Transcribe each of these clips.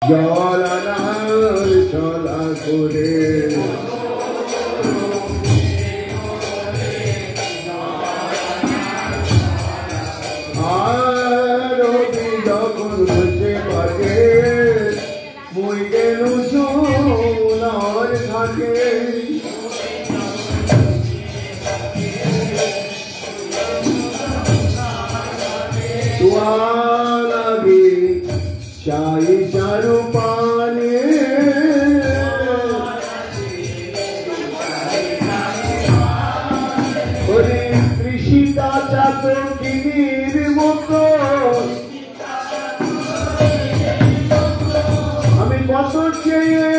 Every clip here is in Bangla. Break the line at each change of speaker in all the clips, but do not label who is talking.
জলানার চলা করে আর যখন বসে পাকে মই গেল সোনার থাকে লাগে চাই চারু পানে ওরে কৃষিতা চাতকিনীর মতো আমি কত চেয়ে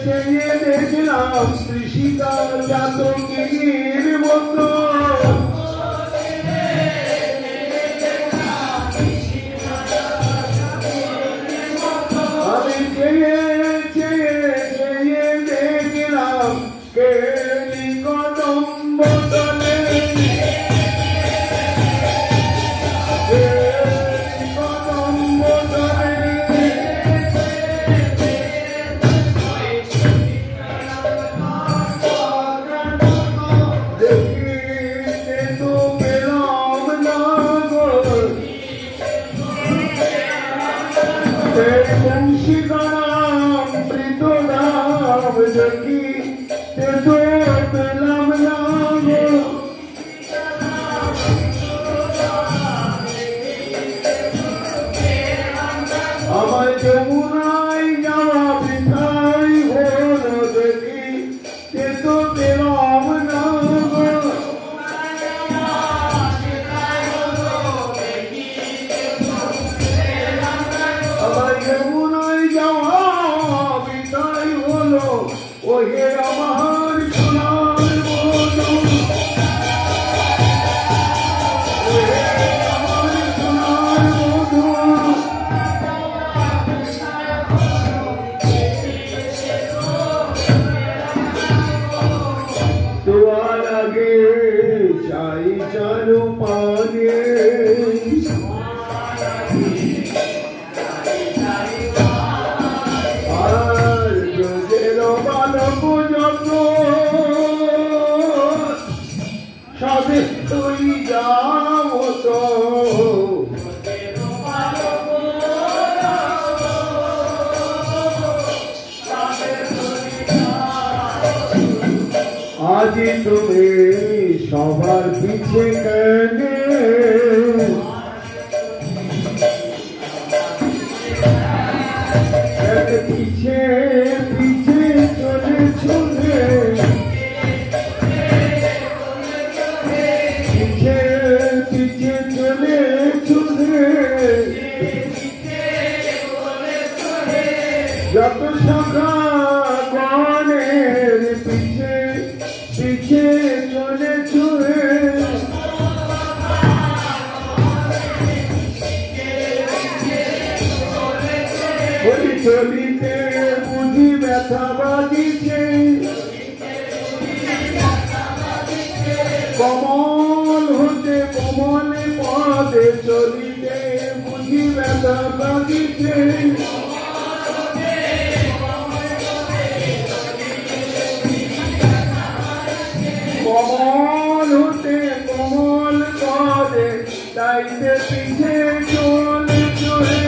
চেয়ে দেখলাম কৃষিতা চাতকিনীর মতো আজি তুমি সবার পিছে কেনে পিছে পিছে চলে চলে পিছে পিছে চলে চলে যত সখা গণের পিছে পিছে চলে চলে চলিতে বুঝি ব্যথা বাজিছে কমল হতে কমলে পদে চলিতে বুঝি ব্যথা বাজিছে কমল হতে কমল পদে তাইতে পিছে চলে চলে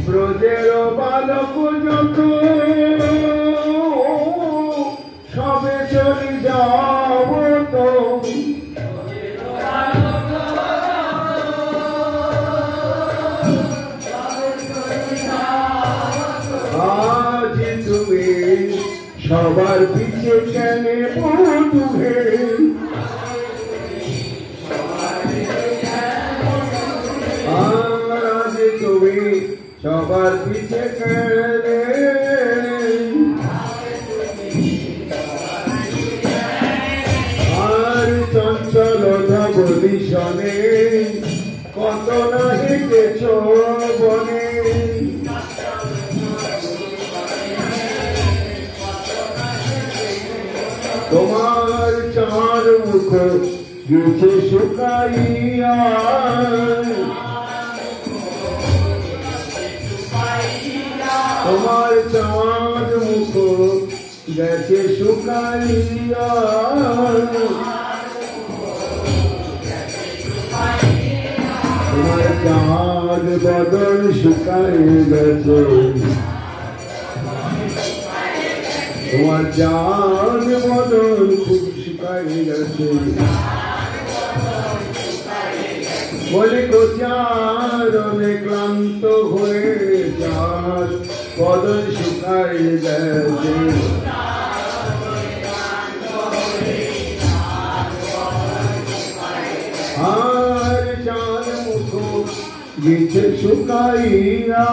ব্রজের বালক যত সবে চলে যাব তো আজ তুমি সবার পিছে কেনে বন্ধুহে আজ তুমি সবার পিছে কেনে আর চঞ্চলতা বলি শনে কত না হেঁটেছ বনে তোমার চার মুখ গেছে শুকাইয়া তোমার চার মুখ গেছে শুকাইয়া তোমার চাঁদ বদল শুকাই গেছে তোমার চাঁদ বদল খুব শুকাই গেছে বলে গোচারণে ক্লান্ত হয়ে চাঁদ বদল শুকাই গেছে আর চাঁদ মুখ গেছে শুকাইয়া